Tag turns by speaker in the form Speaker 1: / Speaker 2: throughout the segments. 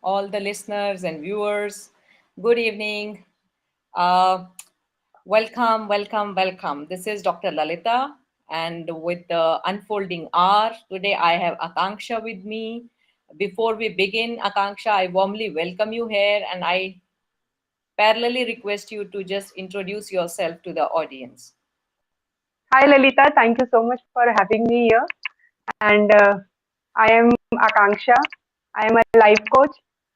Speaker 1: all the listeners and viewers. Good evening. Uh, welcome. This is Dr. Lalita, and with the unfolding hour, today I have Akanksha with me. Before we begin, Akanksha, I warmly welcome you here, and I parallelly request you to just introduce yourself to the audience.
Speaker 2: Hi Lalita, thank you so much for having me here. And I am Akanksha. I am a life coach,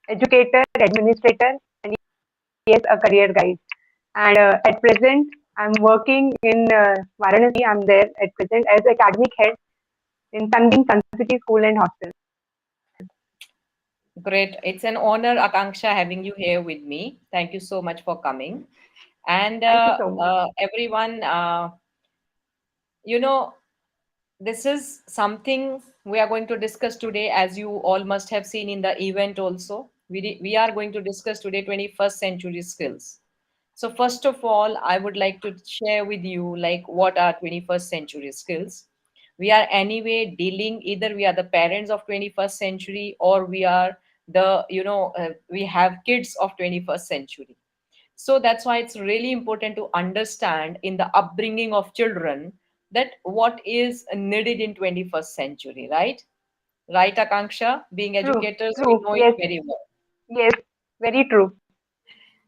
Speaker 2: educator, administrator, and yes, a career guide. And at present, I'm working in Varanasi. I'm there at present as academic head in Sunbeam Sun City School and Hostel.
Speaker 1: Great. It's an honor, Akanksha, having you here with me. Thank you so much for coming. And
Speaker 2: Thank you so much.
Speaker 1: everyone, you know, this is something we are going to discuss today, as you all must have seen in the event also. We are going to discuss today 21st century skills. So first of all, I would like to share with you like what are 21st century skills. We are anyway dealing, either we are the parents of 21st century or we are we have kids of 21st century. So that's why it's really important to understand in the upbringing of children that what is needed in 21st century, right? Right, Akanksha? Being
Speaker 2: True,
Speaker 1: educators, we
Speaker 2: true.
Speaker 1: know it
Speaker 2: Yes,
Speaker 1: very well.
Speaker 2: yes, very true.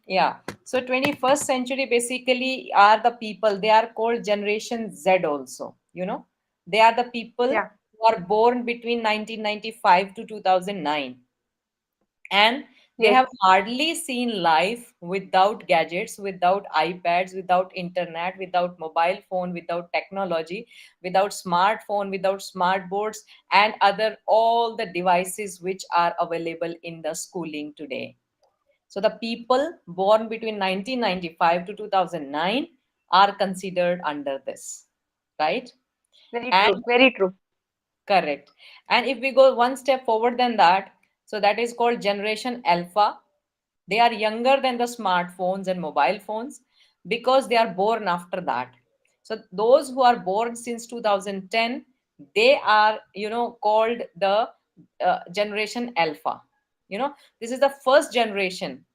Speaker 1: Yeah. So 21st century basically are the people, they are called Generation Z also, They are the people
Speaker 2: Yeah,
Speaker 1: who are born between 1995 to 2009, and they
Speaker 2: yes.
Speaker 1: have hardly seen life without gadgets, without iPads, without internet, without mobile phone, without technology, without smartphone, without smart boards, and other all the devices which are available in the schooling today. So the people born between 1995 to 2009 are considered under this, right?
Speaker 2: Very
Speaker 1: And
Speaker 2: true, very true.
Speaker 1: correct. And if we go one step forward than that, so that is called Generation Alpha. They are younger than the smartphones and mobile phones because they are born after that. So those who are born since 2010, they are, called the Generation Alpha. This is the first generation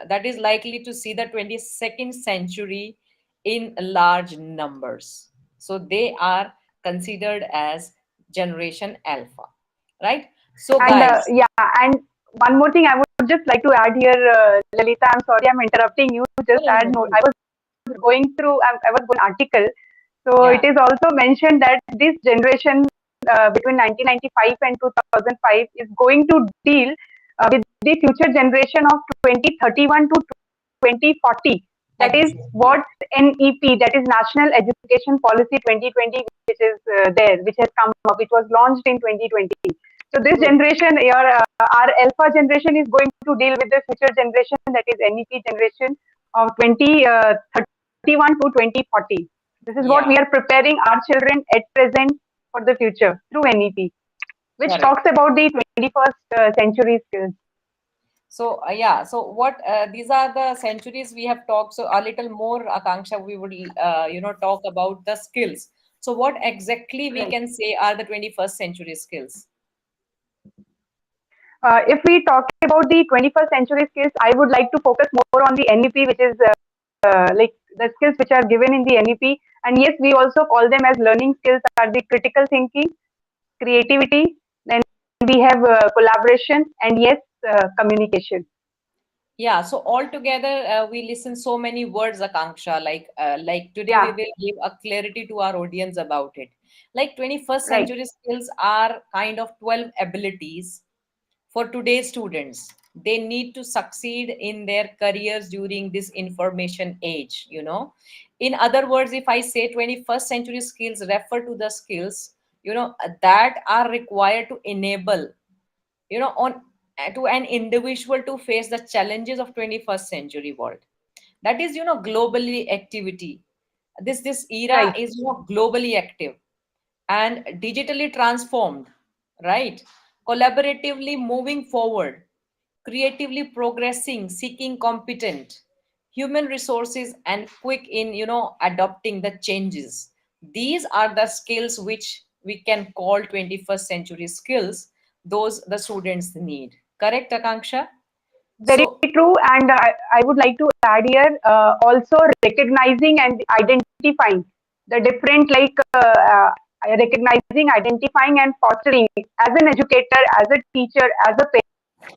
Speaker 1: that is likely to see the 22nd century in large numbers. So they are considered as Generation Alpha, right? So
Speaker 2: And
Speaker 1: guys,
Speaker 2: yeah, and one more thing I would just like to add here, Lalita. I'm sorry, I'm interrupting you. Just
Speaker 1: no, no,
Speaker 2: add
Speaker 1: no,
Speaker 2: note.
Speaker 1: please.
Speaker 2: Going through, I was going article. So it
Speaker 1: Yeah.
Speaker 2: is also mentioned that this generation between 1995 and 2005 is going to deal with the future generation of 2031 to 2040. That is
Speaker 1: Exactly.
Speaker 2: what NEP, that is National Education Policy 2020, which is there, which has come up, which was launched in 2020. So this
Speaker 1: True.
Speaker 2: generation, our alpha generation is going to deal with the future generation, that is NEP generation of 2031 to 2040. This is what
Speaker 1: Yeah,
Speaker 2: we are preparing our children at present for the future through NEP, which
Speaker 1: correct.
Speaker 2: talks about the 21st century skills.
Speaker 1: So, so what these are the centuries we have talked. So, a little more, Akanksha, we would, talk about the skills. So, what exactly we
Speaker 2: Right.
Speaker 1: can say are the 21st century skills?
Speaker 2: If we talk about the 21st century skills, I would like to focus more on the NEP, which is like the skills which are given in the NEP. And yes, we also call them as learning skills are the critical thinking, creativity, then we have collaboration, and yes, communication.
Speaker 1: Yeah, so altogether, we listen so many words, Akanksha. Like today, we
Speaker 2: Yeah,
Speaker 1: will give a clarity to our audience about it. Like 21st
Speaker 2: right.
Speaker 1: century skills are kind of 12 abilities for today's students. They need to succeed in their careers during this information age. In other words, if I say 21st century skills refer to the skills that are required to enable on to an individual to face the challenges of 21st century world. That is globally activity. This era
Speaker 2: Right.
Speaker 1: is globally active and digitally transformed, right? Collaboratively moving forward, creatively progressing, seeking competent human resources, and quick in adopting the changes. These are the skills which we can call 21st century skills, those the students need. Correct, Akanksha?
Speaker 2: Very
Speaker 1: So,
Speaker 2: true. And I would like to add here also recognizing and identifying the different, like recognizing, identifying, and fostering as an educator, as a teacher, as a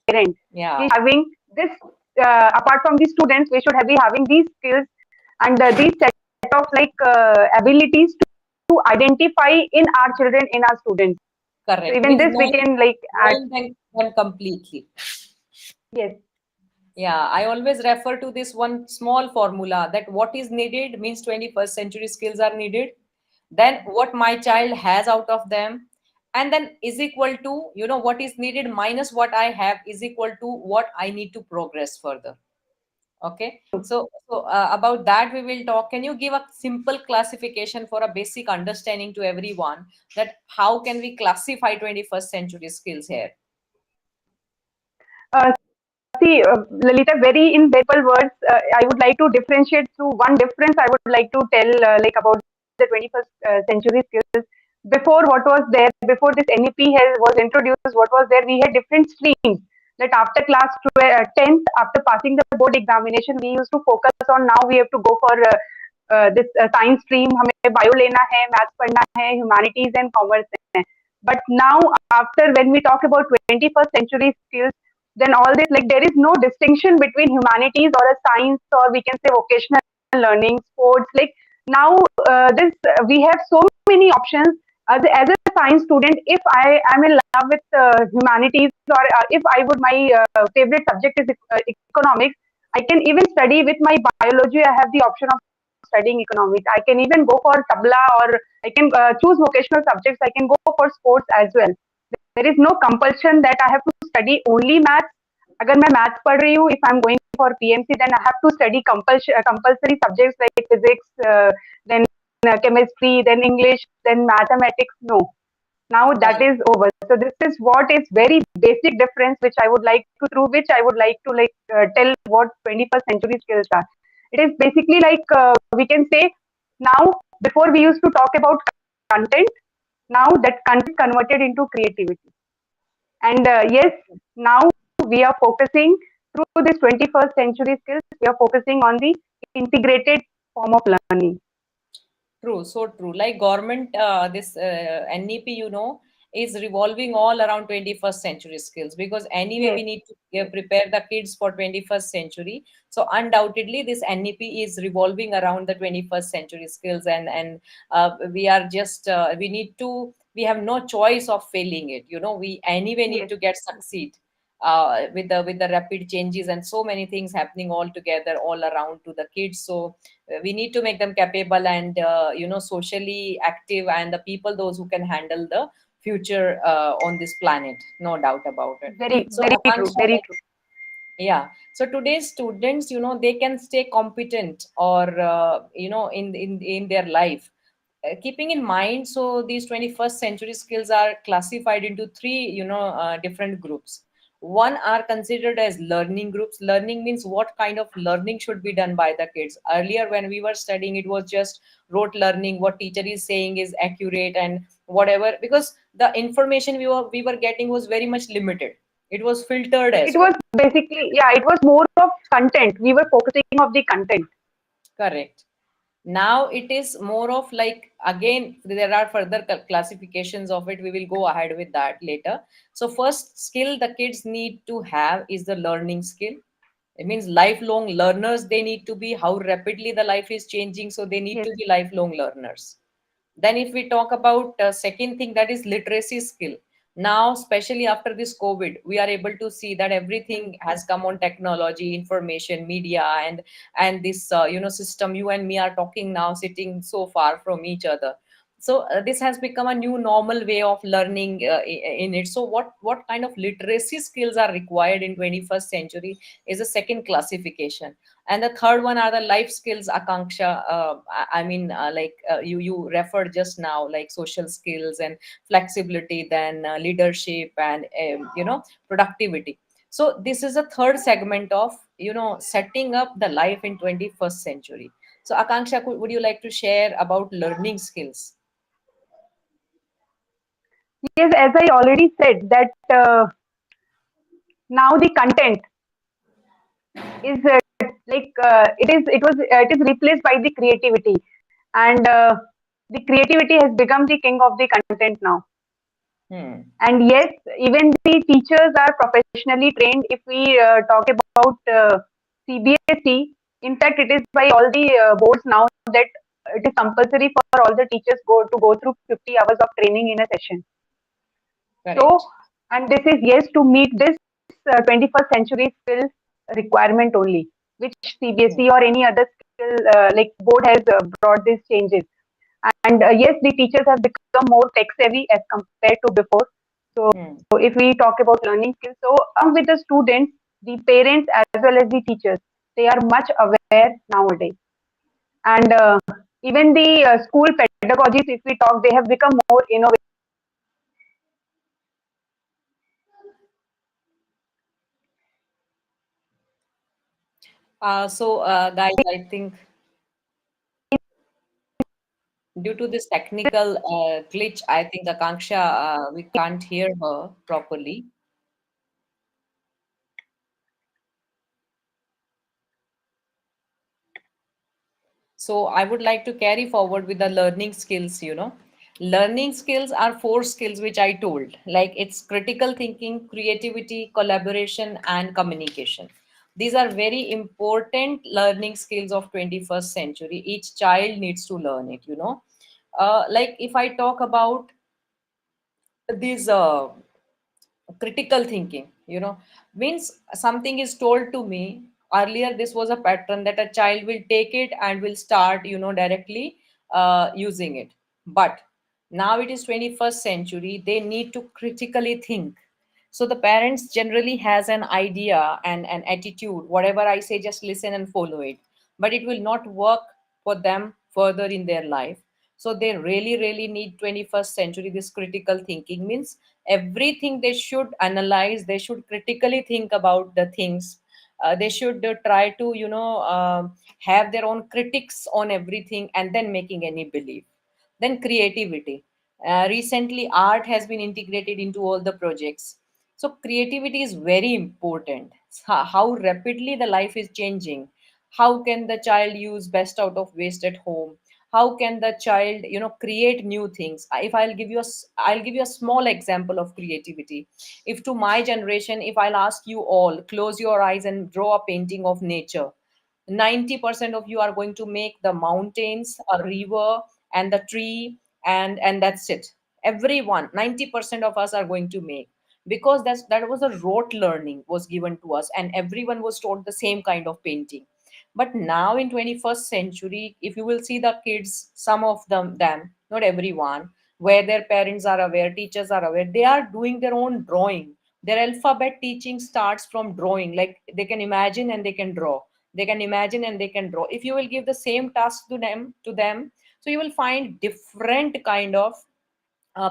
Speaker 2: parent.
Speaker 1: yeah,
Speaker 2: We having this, apart from the students, we should have, be having these skills and these set of like abilities to identify in our children, in our students. So
Speaker 1: correct.
Speaker 2: even
Speaker 1: Means
Speaker 2: this we can like add.
Speaker 1: knowing them completely.
Speaker 2: Yes,
Speaker 1: Yeah, I always refer to this one small formula that what is needed means 21st century skills are needed. Then what my child has out of them, and then is equal to, what is needed minus what I have is equal to what I need to progress further. Okay. So about that we will talk. Can you give a simple classification for a basic understanding to everyone that how can we classify 21st century skills here?
Speaker 2: see, Lalita, very in simple words, I would like to differentiate through one difference. I would like to tell like about the 21st century skills. Before, what was there? Before this NEP was introduced, what was there? We had different streams. That after class 10th, after passing the board examination, we used to focus on. Now we have to go for this science stream. हमें bio लेना है, maths पढ़ना है, humanities and commerce है. But now, after when we talk about 21st century skills, then all this, like there is no distinction between humanities or a science, or we can say vocational learning, sports. Like now, this we have so many options. As a science student, if I am in love with humanities, or if I would, my favorite subject is economics, I can even study with my biology. I have the option of studying economics. I can even go for tabla, or I can choose vocational subjects. I can go for sports as well. There is no compulsion that I have to study only maths. अगर मैं maths पढ़ रही हूँ, if I'm going for PMC, then I have to study compulsory subjects like physics, then chemistry, then English, then mathematics. No, now that
Speaker 1: Correct.
Speaker 2: is over. So this is what is very basic difference, which I would like to, through which I would like to like tell what 21st century skills are. It is basically like we can say now, before we used to talk about content, now that content converted into creativity. And yes, now we are focusing through this 21st century skills, we are focusing on the integrated form of learning.
Speaker 1: True, so true. Like government, this NEP, is revolving all around 21st century skills because anyway
Speaker 2: Yes,
Speaker 1: we need to prepare the kids for 21st century. So undoubtedly this NEP is revolving around the 21st century skills, and we are just we have no choice of failing it. We anyway need
Speaker 2: yes,
Speaker 1: to get succeed with the rapid changes and so many things happening all together all around to the kids. So we need to make them capable and socially active, and the people those who can handle the future on this planet, no doubt about it.
Speaker 2: very,
Speaker 1: So
Speaker 2: very true,
Speaker 1: Akanksha,
Speaker 2: very
Speaker 1: like,
Speaker 2: true.
Speaker 1: yeah, so today's students, they can stay competent or in their life. Keeping in mind, so these 21st century skills are classified into three different groups. One are considered as learning groups. Learning means what kind of learning should be done by the kids. Earlier when we were studying, it was just rote learning, what teacher is saying is accurate and whatever, because the information we were getting was very much limited. It was filtered
Speaker 2: It
Speaker 1: as well.
Speaker 2: was basically, yeah, it was more of content. We were focusing of the content.
Speaker 1: Correct. Now it is more of like, again there are further classifications of it. We will go ahead with that later. So first skill the kids need to have is the learning skill. It means lifelong learners they need to be. How rapidly the life is changing, so they need
Speaker 2: Yes,
Speaker 1: to be lifelong learners. Then if we talk about second thing, that is literacy skill. Now especially after this COVID, we are able to see that everything has come on technology, information, media, and this system. You and me are talking now sitting so far from each other. So this has become a new normal way of learning in it. So what kind of literacy skills are required in 21st century is a second classification. And the third one are the life skills, Akanksha. I mean, you referred just now, like social skills and flexibility, then leadership and productivity. So this is a third segment of setting up the life in 21st century. So Akanksha, would you like to share about learning skills?
Speaker 2: yes, as I already said that now the content is it is replaced by the creativity, and the creativity has become the king of the content now.
Speaker 1: Hmm.
Speaker 2: And yes, even the teachers are professionally trained. If we talk about CBSE, in fact, it is by all the boards now that it is compulsory for all the teachers go through 50 hours of training in a session. So,
Speaker 1: Correct.
Speaker 2: and this is yes to meet this 21st century skill requirement only, which
Speaker 1: Hmm.
Speaker 2: CBSE or any other skill like board has brought these changes. And yes, the teachers have become more tech savvy as compared to before. So,
Speaker 1: Hmm.
Speaker 2: if we talk about learning skills, so along with the students, the parents as well as the teachers, they are much aware nowadays. And even the school pedagogies, if we talk, they have become more innovative.
Speaker 1: Guys, I think due to this technical glitch, I think Akanksha, we can't hear her properly. So I would like to carry forward with the learning skills. Learning skills are four skills which I told. Like it's critical thinking, creativity, collaboration, and communication. These are very important learning skills of 21st century. Each child needs to learn it. Like if I talk about these critical thinking, means something is told to me. Earlier this was a pattern that a child will take it and will start directly using it. But now it is 21st century, they need to critically think. So the parents generally has an idea and an attitude, whatever I say just listen and follow it, but it will not work for them further in their life. So they really really need 21st century this critical thinking. Means everything they should analyze, they should critically think about the things. They should try to have their own critics on everything and then making any belief. Then creativity. Recently art has been integrated into all the projects. So creativity is very important. How rapidly the life is changing. How can the child use best out of waste at home? How can the child create new things? If I'll give you a small example of creativity. If to my generation, if I'll ask you all close your eyes and draw a painting of nature, 90% of you are going to make the mountains, a river, and the tree, and that's it. Everyone, 90% of us are going to make, because that was a rote learning was given to us, and everyone was taught the same kind of painting. But now in 21st century, if you will see the kids, some of them, not everyone, where their parents are aware, teachers are aware, they are doing their own drawing. Their alphabet teaching starts from drawing. Like they can imagine and they can draw. They can imagine and they can draw. If you will give the same task to them, so you will find different kind of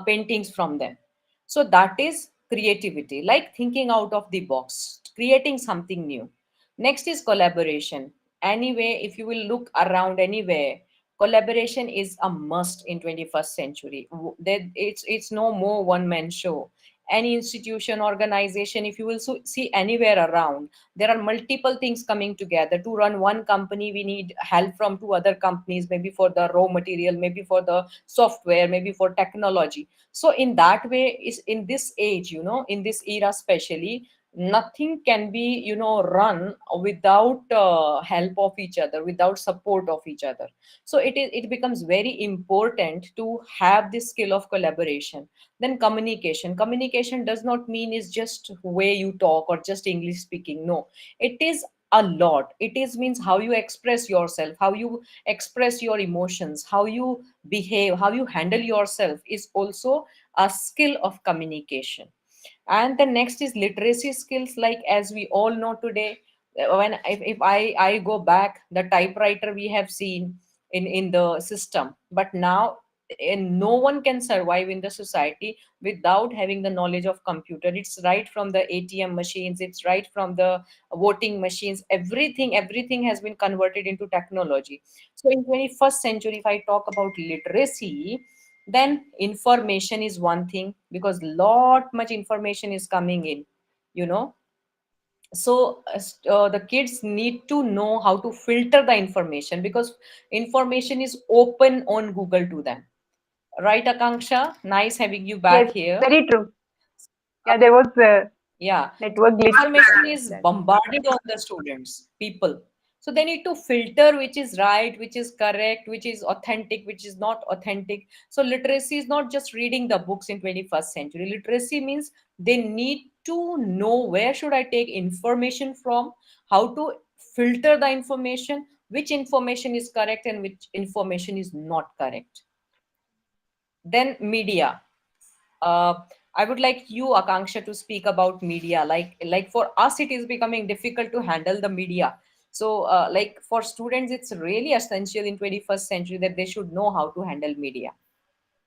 Speaker 1: paintings from them. So that is creativity, like thinking out of the box, creating something new. Next is collaboration. Anyway, if you will look around anywhere, collaboration is a must in 21st century. It's no more one man show. Any institution, organization, if you will see anywhere around, there are multiple things coming together. To run one company, we need help from two other companies, maybe for the raw material, maybe for the software, maybe for technology. So in that way, is in this age, in this era especially, nothing can be run without help of each other, without support of each other. So it becomes very important to have this skill of collaboration. Then communication does not mean is just way you talk or just English speaking. No, it is a lot. It is means how you express yourself, how you express your emotions, how you behave, how you handle yourself is also a skill of communication. And the next is literacy skills. Like as we all know today, when if I go back, the typewriter we have seen in the system, but now and no one can survive in the society without having the knowledge of computer. It's right from the ATM machines, it's right from the voting machines. Everything has been converted into technology. So in 21st century, if I talk about literacy, then information is one thing, because lot much information is coming in you know So the kids need to know how to filter the information, because information is open on Google to them. Right, Akanksha? Nice having you back
Speaker 2: Yes,
Speaker 1: here.
Speaker 2: very true.
Speaker 1: Uh,
Speaker 2: Yeah, there was a
Speaker 1: yeah,
Speaker 2: network glitch.
Speaker 1: information is
Speaker 2: That.
Speaker 1: bombarded on the students, people. So they need to filter which is right, which is correct, which is authentic, which is not authentic. So literacy is not just reading the books in 21st century. Literacy means they need to know where should I take information from, how to filter the information, which information is correct and which information is not correct. Then media. uh, I would like you, Akanksha, to speak about media. Like for us, it is becoming difficult to handle the media. So, like for students, it's really essential in 21st century that they should know how to handle media.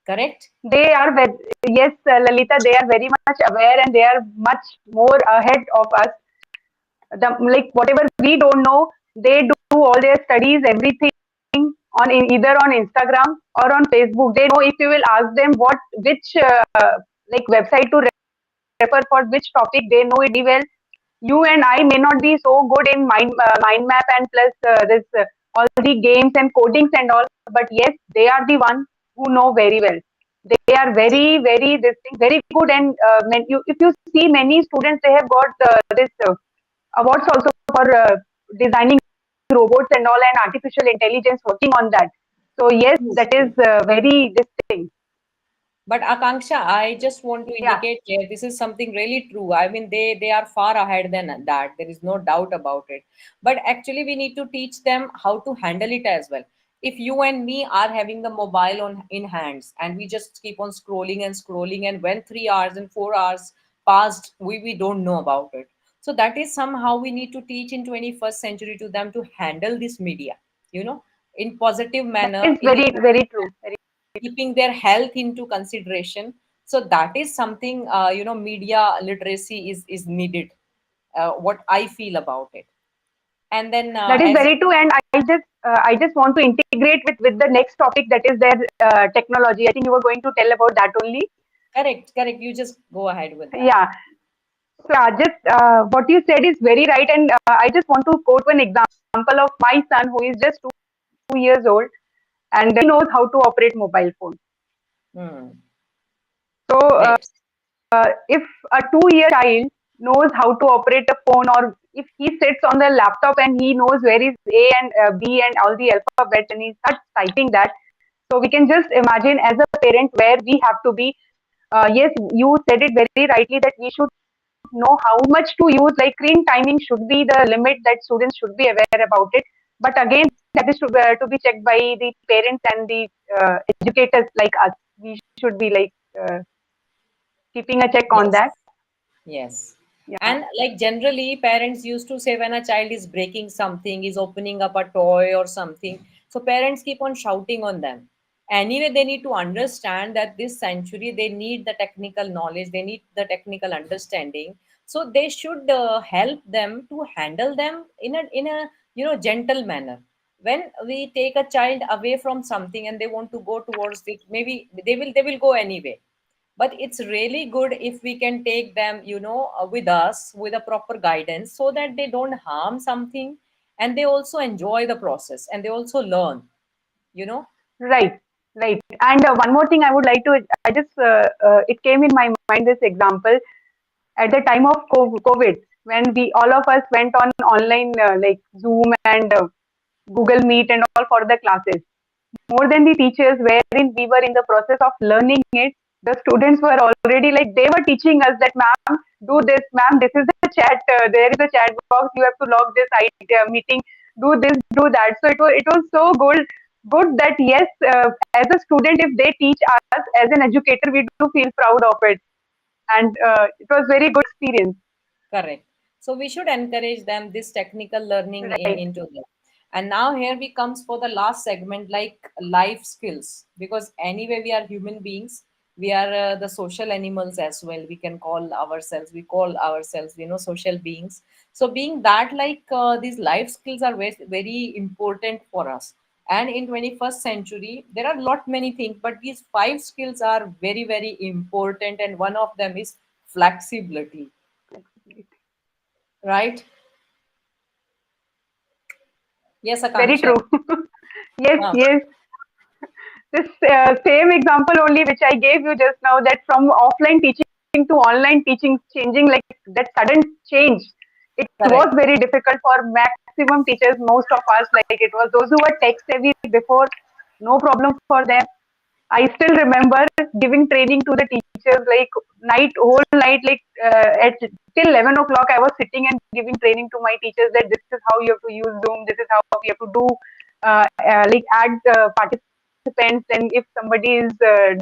Speaker 1: Correct?
Speaker 2: They are very, yes, Lalita, they are very much aware and they are much more ahead of us. Like whatever we don't know, they do all their studies, everything on either on Instagram or on Facebook. They know if you will ask them what which like website to refer for which topic, they know it very well. You and I may not be so good in mind map and plus this all the games and codings and all, but yes, they are the one who know very well. They are very this thing very good, and if you see many students, they have got this awards also for designing robots and all, and artificial intelligence working on that. So yes,
Speaker 1: Yes.
Speaker 2: that is very this thing.
Speaker 1: But Akanksha, I just want to
Speaker 2: Yeah,
Speaker 1: indicate here, this is something really true. I mean, they are far ahead than that. There is no doubt about it. But actually, we need to teach them how to handle it as well. If you and me are having the mobile on in hands and we just keep on scrolling and scrolling, and when 3 hours and 4 hours passed, we don't know about it. So that is somehow we need to teach in 21st century to them to handle this media, you know, in positive
Speaker 2: that
Speaker 1: manner,
Speaker 2: is very true. Very
Speaker 1: keeping their health into consideration. So that is something, media literacy is needed. What I feel about it. And then
Speaker 2: That is
Speaker 1: as
Speaker 2: very true, and I just want to integrate with the next topic, that is their technology. I think you were going to tell about that only.
Speaker 1: correct, you just go ahead with that.
Speaker 2: Yeah. So just what you said is very right, and I just want to quote one example of my son who is just 2 years old, and he knows how to operate mobile phone.
Speaker 1: Hmm.
Speaker 2: So
Speaker 1: Great.
Speaker 2: if a 2 year child knows how to operate a phone, or if he sits on the laptop and he knows where is A and B and all the alphabets, and he starts typing that, so we can just imagine as a parent where we have to be. Yes, you said it very rightly that we should know how much to use. Like screen timing should be the limit that students should be aware about it. But again, that is to be checked by the parents and the educators like us. We should be like keeping a check on
Speaker 1: Yes.
Speaker 2: that.
Speaker 1: Yes.
Speaker 2: Yeah,
Speaker 1: And like generally, parents used to say when a child is breaking something, is opening up a toy or something, so parents keep on shouting on them. Anyway, they need to understand that this century they need the technical knowledge, they need the technical understanding. So they should help them to handle them in a gentle manner. When we take a child away from something and they want to go towards it, maybe they will go anyway, but it's really good if we can take them with us with a proper guidance so that they don't harm something, and they also enjoy the process and they also learn you know
Speaker 2: right, right. And one more thing I would like to, I just, it came in my mind this example at the time of COVID, when we all of us went on online like Zoom and Google Meet and all for the classes. More than the teachers, wherein we were in the process of learning it, the students were already like they were teaching us that, ma'am, do this, ma'am, this is the chat, there is a chat box, you have to log this meeting, do this, do that. So it was so good that yes, as a student, if they teach us as an educator, we do feel proud of it, and it was very good experience.
Speaker 1: Correct. So we should encourage them this technical learning
Speaker 2: Right.
Speaker 1: into them. And now here we comes for the last segment, like life skills, because anyway we are human beings. We are the social animals as well. We can call ourselves. We call ourselves, social beings. So being that, like these life skills are very, very important for us. And in 21st century, there are lot many things, but these five skills are very, very important. And one of them is flexibility. right? Yes,
Speaker 2: Very
Speaker 1: Akanksha.
Speaker 2: true. Yes,
Speaker 1: Uh,
Speaker 2: yes. This same example only which I gave you just now, that from offline teaching to online teaching, changing like that sudden change, it was
Speaker 1: correct.
Speaker 2: very difficult for maximum teachers, most of us. Like it was those who were tech savvy before, no problem for them. I still remember giving training to the teachers like whole night, like at till 11 o'clock. I was sitting and giving training to my teachers that this is how you have to use Zoom. This is how you have to do like add participants, and if somebody is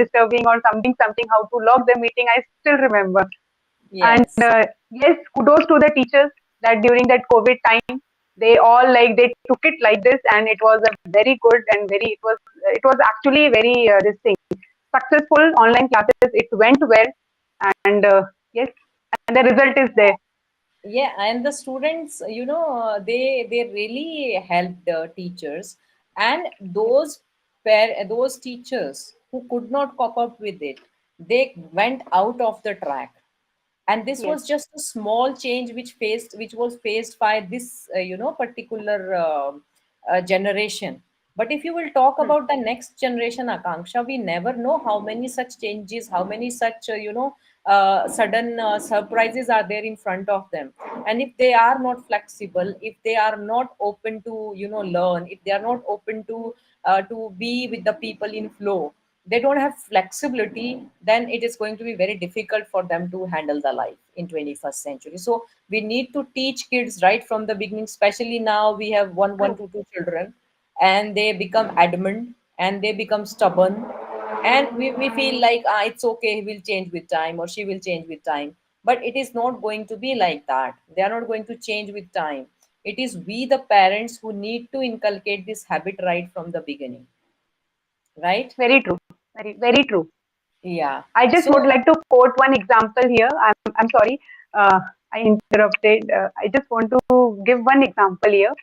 Speaker 2: disturbing or something, how to log the meeting. I still remember. And
Speaker 1: Yes.
Speaker 2: yes, kudos to the teachers that during that COVID time, they all like they took it like this, and it was a very good and very it was actually very this thing successful online classes. It went well, and yes, and the result is there.
Speaker 1: Yeah, and the students, they really helped the teachers, and those teachers who could not cope up with it, they went out of the track. And this
Speaker 2: Yes,
Speaker 1: was just a small change which was faced by this particular generation. But if you will talk
Speaker 2: hmm,
Speaker 1: about the next generation, Akanksha, we never know how many such changes, how many such sudden surprises are there in front of them. And if they are not flexible, if they are not open to learn, if they are not open to be with the people in flow, they don't have flexibility, then it is going to be very difficult for them to handle the life in 21st century. So we need to teach kids right from the beginning, especially now we have one
Speaker 2: true,
Speaker 1: to two children, and they become adamant and they become stubborn, and we feel like it's okay, he will change with time or she will change with time. But it is not going to be like that. They are not going to change with time. It is we the parents who need to inculcate this habit right from the beginning, right?
Speaker 2: very true, very true.
Speaker 1: Yeah.
Speaker 2: I just would
Speaker 1: So
Speaker 2: like to quote one example here. I'm sorry, I interrupted. I just want to give one example here.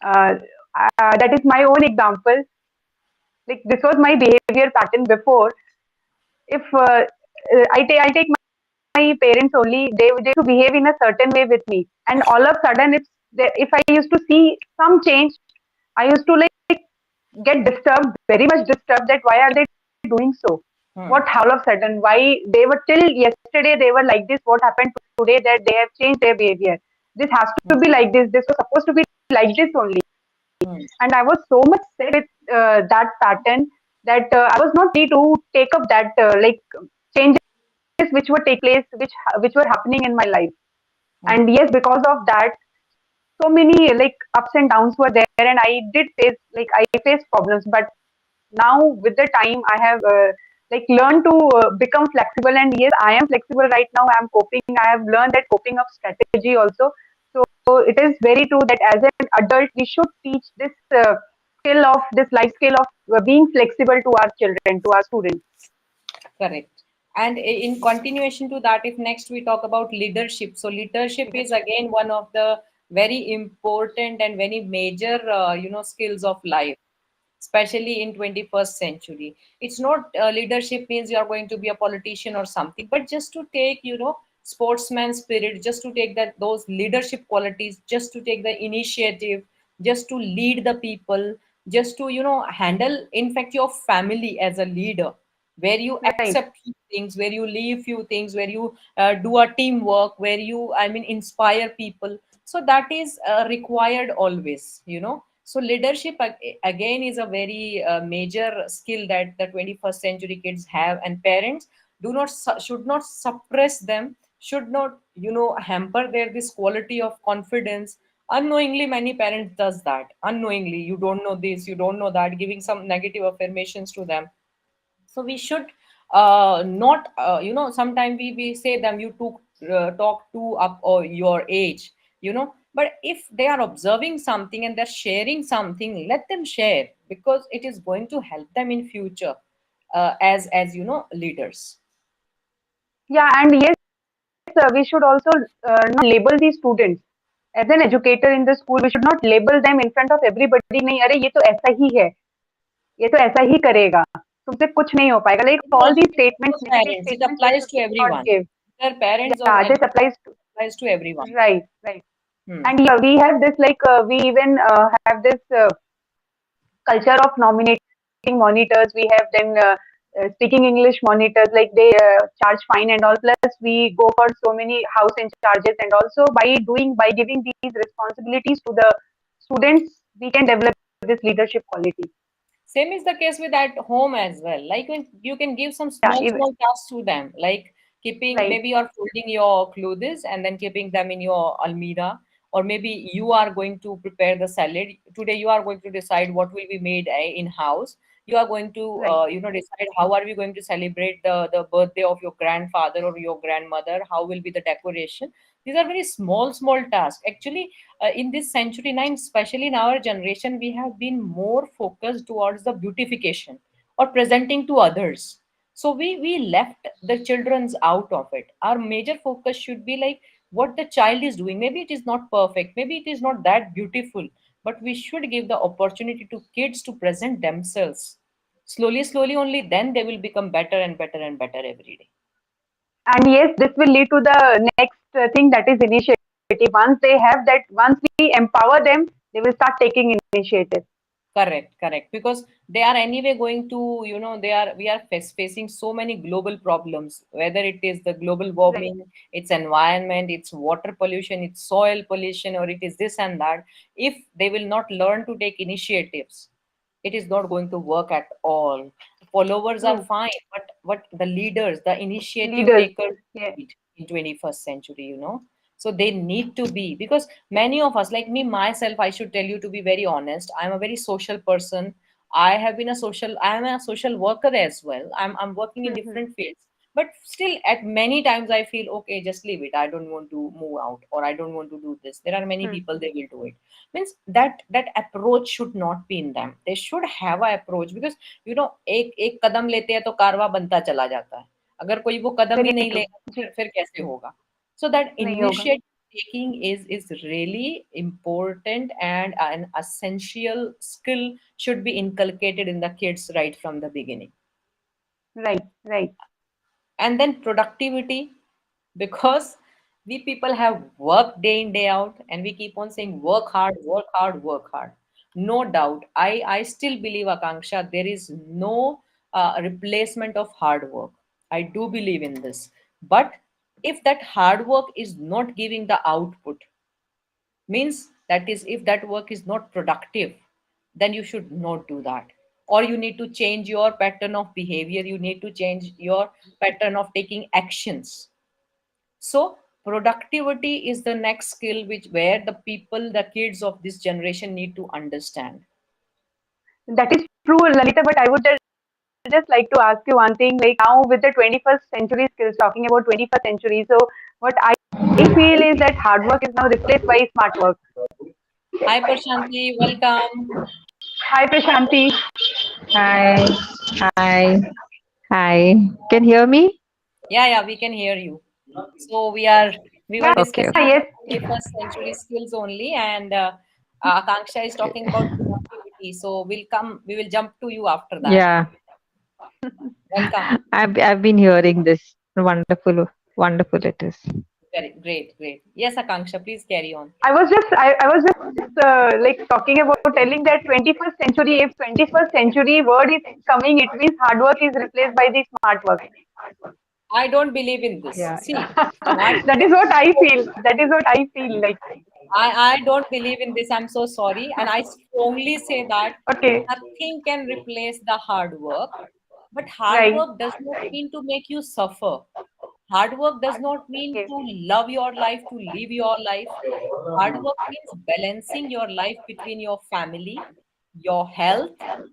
Speaker 2: Uh, that is my own example. Like this was my behavior pattern before. If I take my parents only, they used to behave in a certain way with me, and all of a sudden, if I used to see some change, I used to like get disturbed, very much disturbed. That why are they doing so?
Speaker 1: hmm,
Speaker 2: What all of a sudden? Why they were till yesterday they were like this? What happened today that they have changed their behavior? This has
Speaker 1: hmm,
Speaker 2: to be like this. This was supposed to be like this only.
Speaker 1: hmm,
Speaker 2: And I was so much sad with that pattern that I was not ready to take up that like changes which would take place, which were happening in my life.
Speaker 1: hmm.
Speaker 2: And yes, because of that, so many like ups and downs were there, and I faced problems. But now with the time, I have like learned to become flexible, and yes, I am flexible right now. I am coping. I have learned that coping up strategy also. So it is very true that as an adult, we should teach this this life skill of being flexible to our children, to our students.
Speaker 1: Correct. And in continuation to that, if next we talk about leadership, so leadership is
Speaker 2: Leadership.
Speaker 1: again one of the very important and very major, skills of life, especially in 21st century. It's not leadership means you are going to be a politician or something, but just to take, sportsman spirit, just to take that those leadership qualities, just to take the initiative, just to lead the people, just to, handle, in fact, your family as a leader, where you
Speaker 2: Right.
Speaker 1: accept few things, where you leave few things, where you do a teamwork, where you, I mean, inspire people. So that is required always, so leadership again is a very major skill that the 21st century kids have, and parents should not suppress them, should not, hamper their this quality of confidence. Unknowingly, many parents does that. Unknowingly, you don't know this, you don't know that, giving some negative affirmations to them. So we should not, sometimes we say them, you took talk too up or your age, but if they are observing something and they're sharing something, let them share, because it is going to help them in future, as leaders.
Speaker 2: Yeah, and yes, we should also not label these students. As an educator in the school, we should not label them in front of everybody. नहीं अरे ये तो ऐसा ही है, ये तो ऐसा ही करेगा, तुमसे कुछ नहीं हो पाएगा. Like
Speaker 1: It
Speaker 2: all
Speaker 1: also
Speaker 2: these
Speaker 1: applies to
Speaker 2: statements,
Speaker 1: those
Speaker 2: negative
Speaker 1: parents. It
Speaker 2: statements, we
Speaker 1: applies
Speaker 2: should
Speaker 1: to
Speaker 2: not
Speaker 1: everyone.
Speaker 2: give.
Speaker 1: Their parents or
Speaker 2: Yeah, this applies.
Speaker 1: applies to everyone.
Speaker 2: right, right.
Speaker 1: Hmm.
Speaker 2: And yeah, we have this like we even have this culture of nominating monitors. We have then speaking English monitors, like they charge fine and all. Plus, we go for so many house in charges, and also by giving these responsibilities to the students, we can develop this leadership quality.
Speaker 1: Same is the case with at home as well. Like when you can give some
Speaker 2: Yeah,
Speaker 1: small,
Speaker 2: even,
Speaker 1: small tasks to them, like keeping,
Speaker 2: right,
Speaker 1: maybe you're folding your clothes and then keeping them in your almirah, or maybe you are going to prepare the salad. Today you are going to decide what will be made in house. You are going to,
Speaker 2: right.
Speaker 1: decide how are we going to celebrate the birthday of your grandfather or your grandmother. How will be the decoration? These are very small, small tasks. Actually, in this century 9, especially in our generation, we have been more focused towards the beautification or presenting to others. So we left the children's out of it. Our major focus should be like what the child is doing. Maybe it is not perfect, maybe it is not that beautiful, but we should give the opportunity to kids to present themselves. Slowly, slowly, only then they will become better and better and better every day.
Speaker 2: And yes, this will lead to the next thing, that is initiative. Once they have that, once we empower them, they will start taking initiative.
Speaker 1: Correct, correct. Because they are anyway going to, we are facing so many global problems, whether it is the global
Speaker 2: Right.
Speaker 1: warming, it's environment, it's water pollution, it's soil pollution, or it is this and that. If they will not learn to take initiatives, it is not going to work at all. Followers are
Speaker 2: True.
Speaker 1: fine, but what the leaders, the initiative
Speaker 2: Leaders.
Speaker 1: takers
Speaker 2: Yeah.
Speaker 1: need in 21st century, so they need to be, because many of us, like me myself, I should tell you, to be very honest, I'm a very social person. I am a social worker as well. I'm working in
Speaker 2: Mhm.
Speaker 1: different fields, but still at many times I feel, okay, just leave it, I don't want to move out, or I don't want to do this. There are many
Speaker 2: Hmm.
Speaker 1: people, they will do it. Means that approach should not be in them. They should have a approach, because एक एक कदम लेते हैं तो कारवा बनता चला जाता है. अगर कोई वो कदम ही
Speaker 2: Very
Speaker 1: नहीं
Speaker 2: true.
Speaker 1: लेगा तो
Speaker 2: जी,
Speaker 1: फिर कैसे होगा? So that
Speaker 2: नहीं होगा.
Speaker 1: initiative taking is really important, and an essential skill should be inculcated in the kids right from the beginning.
Speaker 2: Right, right.
Speaker 1: And then productivity, because we people have worked day in day out, and we keep on saying work hard, work hard, work hard. No doubt, I still believe, Akanksha, there is no replacement of hard work. I do believe in this. But if that hard work is not giving the output, means that is, if that work is not productive, then you should not do that. Or you need to change your pattern of behavior, you need to change your pattern of taking actions. So productivity is the next skill, which where the people, the kids of this generation need to understand.
Speaker 2: That is true, Lalita, but I would just like to ask you one thing, like now with the 21st century skills, talking about 21st century, so what I feel is that hard work is now replaced by smart work.
Speaker 1: Hi Prashanti, welcome.
Speaker 2: Hi, Prashanti.
Speaker 3: Hi, hi, hi. Can hear me?
Speaker 1: Yeah, yeah, we can hear you. So we were
Speaker 2: Yeah,
Speaker 3: Okay,
Speaker 1: discussing
Speaker 3: okay.
Speaker 2: yes.
Speaker 1: about 21st century skills only, and Akanksha is talking about productivity. So we will jump to you after that.
Speaker 3: Yeah,
Speaker 1: Welcome.
Speaker 3: I've been hearing this. Wonderful, wonderful it is.
Speaker 1: Very great, great. Yes, Akanksha, please carry on.
Speaker 2: I was just like talking about telling that 21st century, if 21st century word is coming, it means hard work is replaced by the smart work.
Speaker 1: I don't believe in this.
Speaker 3: Yeah, yeah.
Speaker 1: See, smart
Speaker 2: That is
Speaker 1: work
Speaker 2: what
Speaker 1: is
Speaker 2: I
Speaker 1: for,
Speaker 2: feel. That is what I feel like.
Speaker 1: I don't believe in this. I'm so sorry. And I strongly say that
Speaker 2: Okay,
Speaker 1: nothing can replace the hard work. But hard
Speaker 2: right.
Speaker 1: work does not mean to make you suffer. Hard work does not mean
Speaker 2: Yes.
Speaker 1: to love your life, to live your life. Hard work means balancing your life between your family, your health,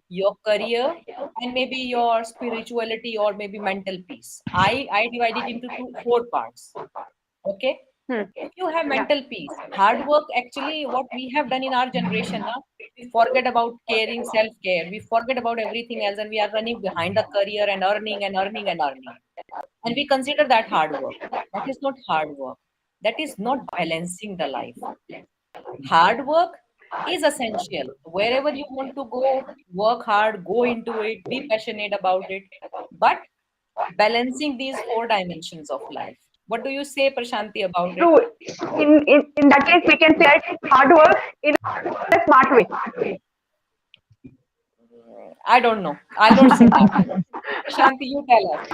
Speaker 1: your career, and maybe your spirituality or maybe mental peace. I divide it into four parts. Okay.
Speaker 2: Hmm.
Speaker 1: If you have
Speaker 2: Yeah.
Speaker 1: mental peace, hard work, actually, what we have done in our generation now, we forget about caring, self care. We forget about everything else, and we are running behind the career and earning and earning and earning. And we consider that hard work. That is not hard work. That is not balancing the life. Hard work is essential. Wherever you want to go, work hard, go into it, be passionate about it. But balancing these four dimensions of life. What do you say, Prashanti, about it?
Speaker 2: True. In that case, we can say that hard work in a smart way.
Speaker 1: I don't know. I'll not say that. Prashanti, you tell us.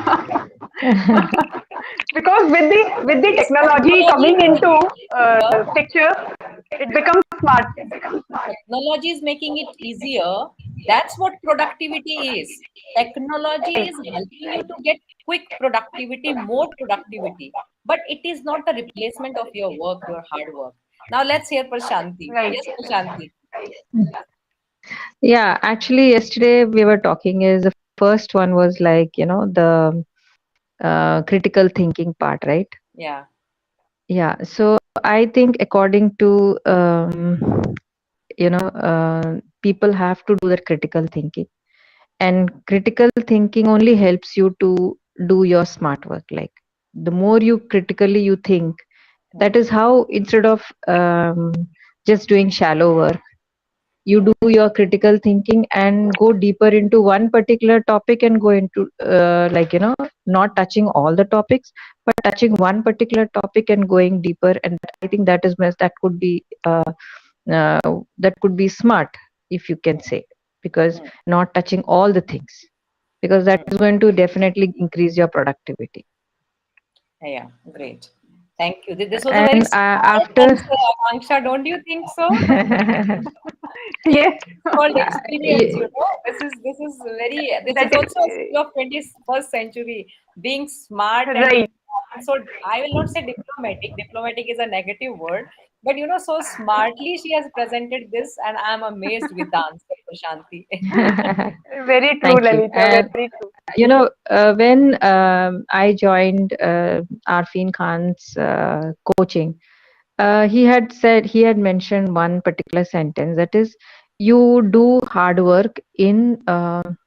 Speaker 2: Because with the
Speaker 1: Yes,
Speaker 2: technology
Speaker 1: technology
Speaker 2: coming
Speaker 1: is
Speaker 2: into
Speaker 1: making it easier.
Speaker 2: picture, it becomes smart.
Speaker 1: Technology is making it easier. That's what productivity is. Technology
Speaker 2: Right.
Speaker 1: is helping you to get quick productivity, more productivity, but it is not the replacement of your work, your hard work. Now let's hear Prashanti.
Speaker 2: Right.
Speaker 1: Yes, Prashanti.
Speaker 3: Yeah, actually, yesterday we were talking is the first one was like, the critical thinking part, right?
Speaker 1: Yeah.
Speaker 3: Yeah. So I think according to, people have to do that critical thinking. And critical thinking only helps you to do your smart work. Like the more you critically you think,
Speaker 1: Hmm.
Speaker 3: that is how instead of just doing shallow work, you do your critical thinking and go deeper into one particular topic and go into not touching all the topics but touching one particular topic and going deeper. And I think that is that could be that could be smart, if you can say, because
Speaker 1: Hmm.
Speaker 3: not touching all the things, because that
Speaker 1: Hmm.
Speaker 3: is going to definitely increase your productivity.
Speaker 1: Yeah, great. Thank you. This was a very
Speaker 3: And
Speaker 1: smart
Speaker 3: after
Speaker 1: answer, Akanksha. Don't you think so?
Speaker 2: Yes.
Speaker 1: Called experience,
Speaker 3: Ye-
Speaker 1: this
Speaker 2: That
Speaker 1: is also a
Speaker 2: is
Speaker 1: skill of 21st century, being smart and
Speaker 2: right.
Speaker 1: so I will not say diplomatic. Diplomatic is a negative word, but so smartly she has presented this, and I'm amazed with the answer, Prashanti.
Speaker 2: Very true,
Speaker 3: Thank you.
Speaker 2: Lalita. Very true.
Speaker 3: When I joined Arfin Khan's coaching, he had mentioned one particular sentence, that is, you do hard work in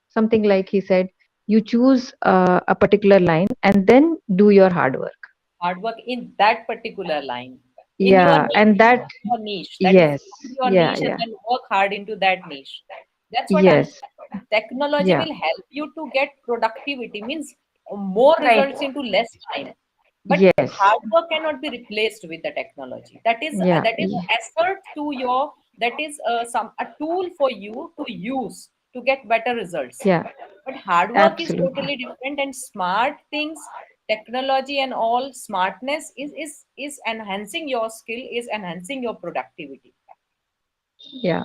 Speaker 3: something like he said, you choose a particular line and then do your hard work.
Speaker 1: Hard work in that particular line, in
Speaker 3: Yeah, and that,
Speaker 1: your niche. That is,
Speaker 3: yes,
Speaker 1: find your
Speaker 3: yeah,
Speaker 1: niche and
Speaker 3: yeah,
Speaker 1: then work hard into that niche. That's what I'm
Speaker 3: yes,
Speaker 1: saying. Technology
Speaker 3: yeah,
Speaker 1: will help you to get productivity, means more
Speaker 2: Right.
Speaker 1: results into less time. But
Speaker 3: yes,
Speaker 1: hard work cannot be replaced with the technology.
Speaker 3: yeah,
Speaker 1: That is effort to your, that is some a tool for you to use to get better results.
Speaker 3: yeah,
Speaker 1: But hard work is
Speaker 3: absolutely,
Speaker 1: totally different, and smart things, technology and all smartness is enhancing your skill, is enhancing your productivity.
Speaker 3: yeah.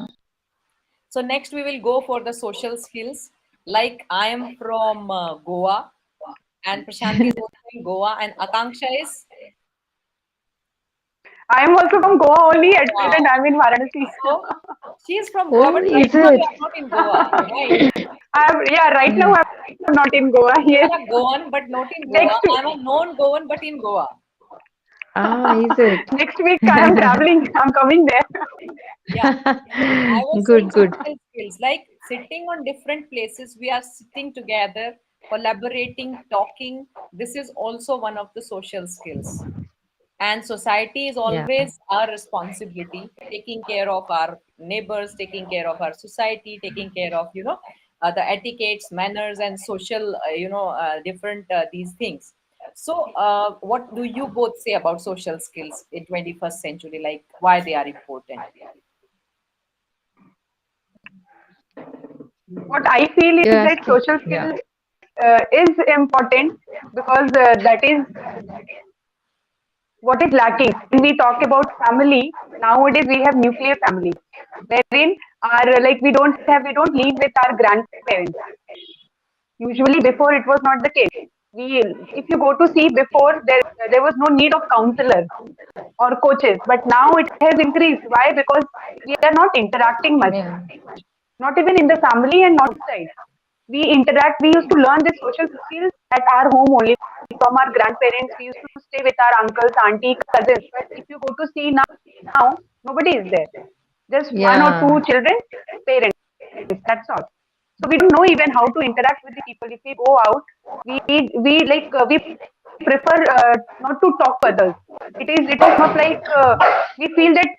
Speaker 1: So next we will go for the social skills. Like I am from Goa, and Prashanti is also in Goa, and Akanksha is,
Speaker 2: I am also from Goa only. At present,
Speaker 1: wow.
Speaker 2: I'm in Varanasi.
Speaker 1: So she is from Goa,
Speaker 3: Oh,
Speaker 1: but right
Speaker 3: is
Speaker 1: now you
Speaker 3: it?
Speaker 1: are not in Goa, right?
Speaker 2: Yeah, right now I'm not in Goa.
Speaker 1: You
Speaker 2: Yes.
Speaker 1: are a Goan, but not in Goa.
Speaker 2: Next
Speaker 1: I am a known Goan, but in Goa.
Speaker 3: Ah, is it?
Speaker 2: next week I am traveling. I'm coming there.
Speaker 1: Yeah. I was saying
Speaker 3: Good, good.
Speaker 1: social skills, like sitting on different places, we are sitting together, collaborating, talking. This is also one of the social skills. And society is
Speaker 3: Yeah,
Speaker 1: always our responsibility, taking care of our neighbors, taking care of our society, taking care of, the etiquettes, manners, and social, different these things. So, what do you both say about social skills in 21st century? Like why they are important?
Speaker 2: What I feel
Speaker 3: you're
Speaker 2: is that
Speaker 3: asking.
Speaker 2: social
Speaker 3: Yeah.
Speaker 2: skill is important because that is what is lacking. When we talk about family, nowadays we have nuclear family, wherein our like we don't live with our grandparents. Usually before it was not the case. We if you go to see before there was no need of counselor or coaches, but now it has increased. Why? Because we are not interacting much,
Speaker 3: Yeah.
Speaker 2: not even in the family and not outside. We interact. We used to learn these social skills at our home only from our grandparents. We used to stay with our uncles, auntie, cousins. But if you go to see now, nobody is there. Just one or
Speaker 3: Yeah.
Speaker 2: two children, parents. That's all. So we don't know even how to interact with the people. If we go out, we prefer not to talk to others. It is not like we feel that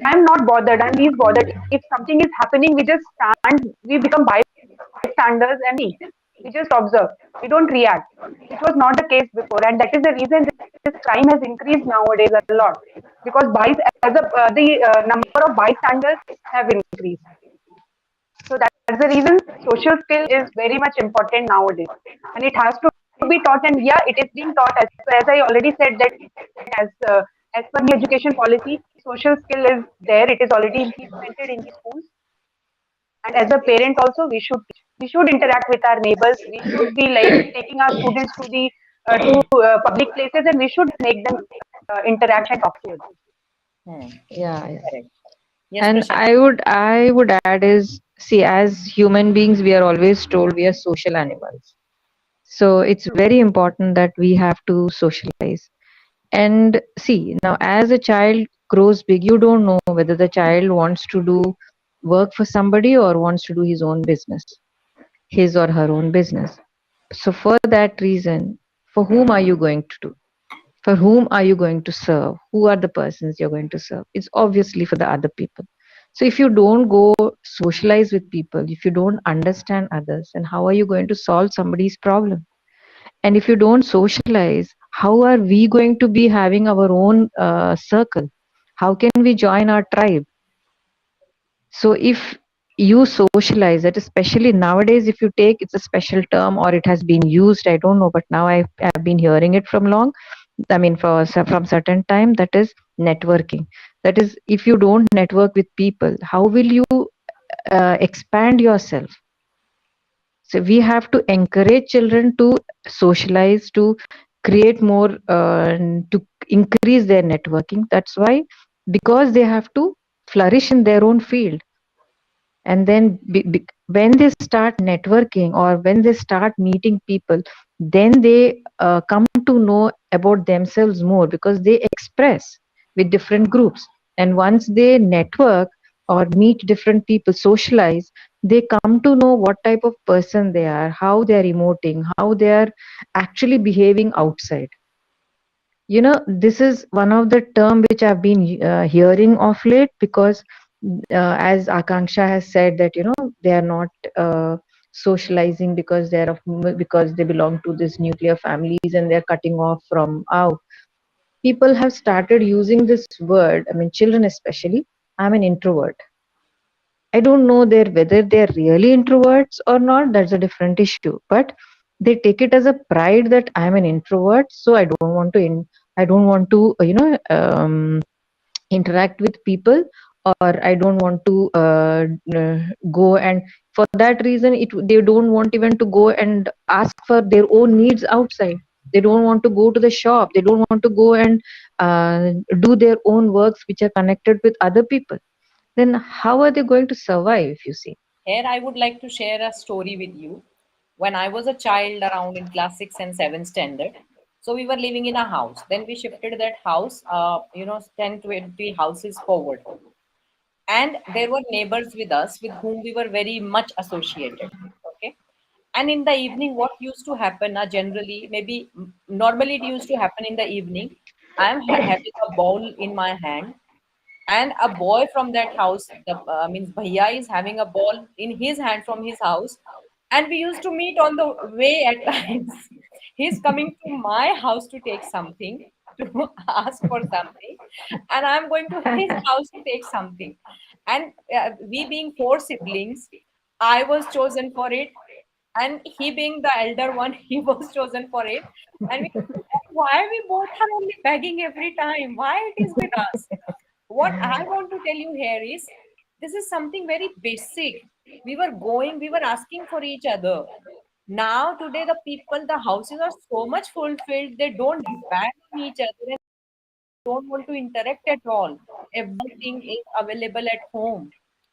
Speaker 2: I'm not bothered. I'm least bothered. If something is happening, we just stand. We become bystanders and see. We just observe. We don't react. It was not the case before, and that is the reason this crime has increased nowadays a lot because the number of bystanders have increased. So that's the reason social skill is very much important nowadays, and it has to be taught. And yeah, it is being taught as I already said that as uh, as per the education policy, social skill is there. It is already implemented in the schools. And as a parent also, we should interact with our neighbors. We should be like taking our students to the public places, and we should make them interact and talk to others.
Speaker 1: Hmm.
Speaker 3: Yeah, yeah.
Speaker 1: Correct. Yes,
Speaker 3: And
Speaker 1: Prashant.
Speaker 3: I would add is, see, as human beings, we are always told we are social animals. So it's
Speaker 2: True.
Speaker 3: very important that we have to socialize. And see, now as a child grows big, you don't know whether the child wants to do work for somebody or wants to do his own business, his or her own business. So for that reason, for whom are you going to do? For whom are you going to serve? Who are the persons you're going to serve? It's obviously for the other people. So if you don't go socialize with people, if you don't understand others, then how are you going to solve somebody's problem? And if you don't socialize, how are we going to be having our own circle? How can we join our tribe? So if you socialize it, especially nowadays, if you take, it's a special term or it has been used, I don't know, but now I've been hearing it from long. I mean, from certain time, that is networking. That is, if you don't network with people, how will you expand yourself? So we have to encourage children to socialize, to create more, to increase their networking. That's why, because they have to flourish in their own field. And then when they start networking or when they start meeting people, then they come to know about themselves more because they express with different groups. And once they network or meet different people, socialize, they come to know what type of person they are, how they are emoting, how they are actually behaving outside. This is one of the term which I've been hearing of late, because as Akanksha has said that they are not socializing because because they belong to this nuclear families and they're cutting off from out. People have started using this word. I mean, children especially. I'm an introvert. I don't know whether they're really introverts or not. That's a different issue. But they take it as a pride that I'm an introvert, so I don't want to interact with people, or I don't want to go, and for that reason they don't want even to go and ask for their own needs outside. They don't want to go to the shop. They don't want to go and do their own works which are connected with other people. Then how are they going to survive, if you see?
Speaker 1: Here, I would like to share a story with you. When I was a child, around in class 6 and 7 standard, so we were living in a house. Then we shifted that house, 10, 20 houses forward. And there were neighbors with us with whom we were very much associated. Okay. And in the evening, what used to happen, generally, maybe normally it used to happen in the evening. I am having a bowl in my hand, and a boy from that house, the means bhaiya, is having a ball in his hand from his house, and we used to meet on the way at times. He's coming to my house to take something, to ask for something, and I'm going to his house to take something. And we being four siblings, I was chosen for it, and he being the elder one, he was chosen for it. And we, why we both are only begging every time? Why it is with us? What I want to tell you here is, this is something very basic. We were asking for each other. Now, today, the people, the houses are so much fulfilled, they don't depend on each other and don't want to interact at all. Everything is available at home.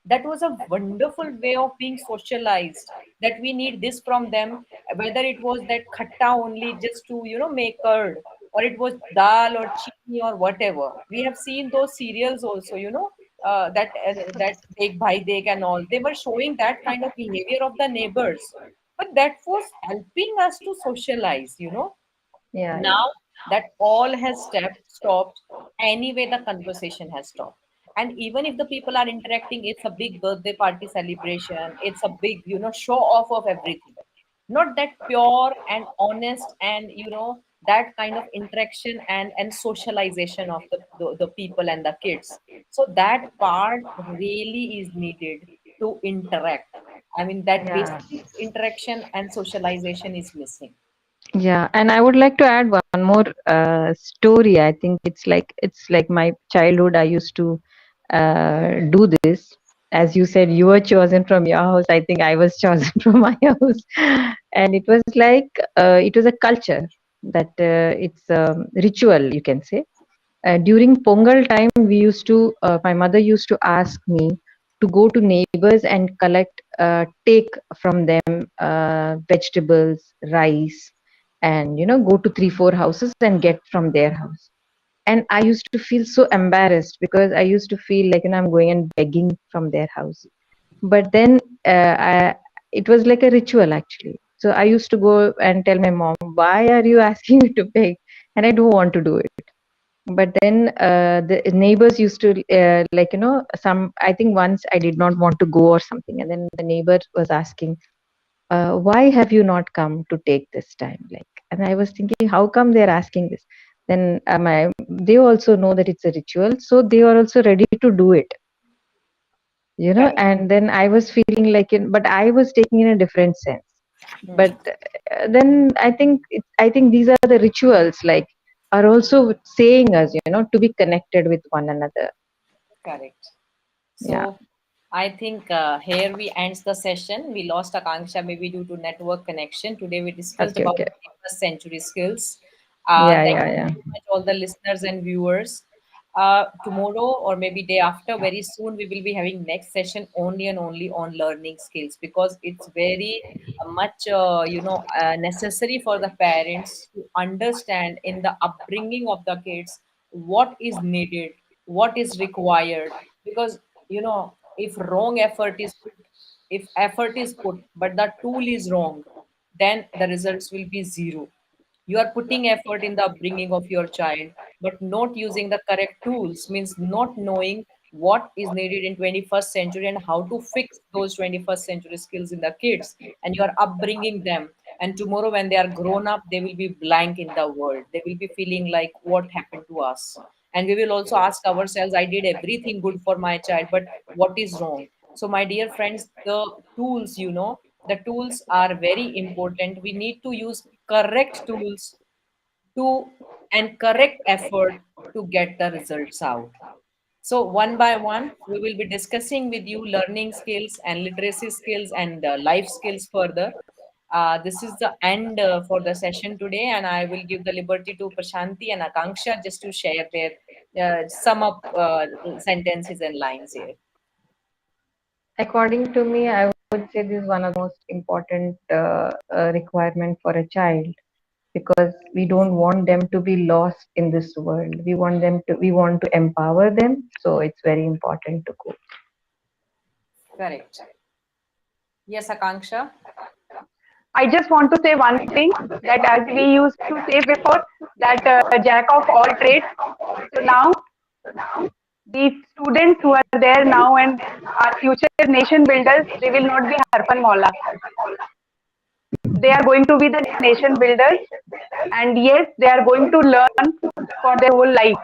Speaker 1: That was a wonderful way of being socialized. That we need this from them, whether it was that khatta only just to make curd, or it was dal or chini or whatever. We have seen those serials also. That Dekh Bhai Dekh and all. They were showing that kind of behavior of the neighbors, but that was helping us to socialize.
Speaker 3: Yeah, yeah.
Speaker 1: Now that all has stopped, anyway, the conversation has stopped. And even if the people are interacting, it's a big birthday party celebration, it's a big show off of everything. not that pure and honest and that kind of interaction and socialization of the people and the kids. So that part really is needed to interact. I mean, that
Speaker 3: Yeah.
Speaker 1: basic interaction and socialization is missing.
Speaker 3: Yeah, and I would like to add one more story. I think it's like my childhood. I used to do this. As you said, you were chosen from your house. I think I was chosen from my house, and it was like it was a culture that it's ritual. You can say during Pongal time, we used to. My mother used to ask me to go to neighbors and collect, take from them vegetables, rice, and go to 3 4 houses and get from their house. And I used to feel so embarrassed because I used to feel like I'm going and begging from their house. But then it was like a ritual actually. So I used to go and tell my mom, why are you asking me to beg, and I don't want to do it. But then the neighbors used to some, I think once I did not want to go or something, and then the neighbor was asking, why have you not come to take this time, like, and I was thinking, how come they're asking this? Then they also know that it's a ritual, so they are also ready to do it.
Speaker 1: Correct.
Speaker 3: And then I was feeling like but I was taking in a different sense.
Speaker 1: Hmm.
Speaker 3: But then I think these are the rituals, like, are also saying us, to be connected with one another.
Speaker 1: Correct.
Speaker 3: Yeah.
Speaker 1: So I think here we ends the session. We lost Akanksha maybe due to network connection. Today we discussed
Speaker 3: Okay,
Speaker 1: about
Speaker 3: okay.
Speaker 1: 21st century skills.
Speaker 3: Yeah,
Speaker 1: Thank
Speaker 3: yeah,
Speaker 1: you
Speaker 3: yeah.
Speaker 1: so much, all the listeners and viewers. Tomorrow or maybe day after, very soon, we will be having next session only and only on learning skills, because it's very much necessary for the parents to understand in the upbringing of the kids what is needed, what is required. Because if wrong effort is put, if effort is put but the tool is wrong, then the results will be zero. You are putting effort in the upbringing of your child, but not using the correct tools means not knowing what is needed in 21st century and how to fix those 21st century skills in the kids. And you are upbringing them, and tomorrow when they are grown up, they will be blank in the world. They will be feeling like, what happened to us? And we will also ask ourselves, I did everything good for my child, but what is wrong? So my dear friends, the tools, the tools are very important. We need to use correct tools to and correct effort to get the results out. So one by one, we will be discussing with you learning skills and literacy skills and life skills further. This is the end for the session today, and I will give the liberty to Prashanti and Akanksha just to share their sum up sentences and lines here.
Speaker 3: According to me, I would say this is one of the most important requirement for a child, because we don't want them to be lost in this world. We want to empower them. So it's very important to go.
Speaker 1: Correct. Yes, Akanksha.
Speaker 2: I just want to say one thing, that as we used to say before, that jack of all trades. So now the students who are there now and our future nation builders, they will not be Harpan Maula. They are going to be the nation builders, and yes, they are going to learn for their whole life.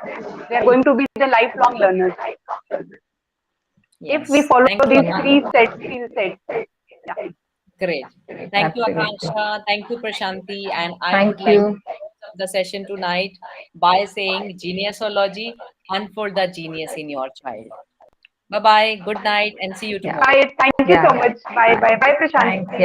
Speaker 2: They are going to be the lifelong learners if we
Speaker 1: Yes.
Speaker 2: follow
Speaker 1: Thank you,
Speaker 2: these
Speaker 1: Akanksha.
Speaker 2: three skill sets. Yeah.
Speaker 1: Great. Thank you,
Speaker 3: Absolutely.
Speaker 1: Akanksha. Thank you, Prashanti. And I would
Speaker 3: Thank
Speaker 1: like to
Speaker 3: you.
Speaker 1: close up the session tonight by saying, Geniusology, unfold the genius in your child. Bye bye. Good night and see you
Speaker 3: Yeah.
Speaker 1: tomorrow.
Speaker 2: Bye. Thank you
Speaker 3: Yeah.
Speaker 2: so much. Bye. Bye. Bye,
Speaker 3: Thanks.
Speaker 2: Prashanti.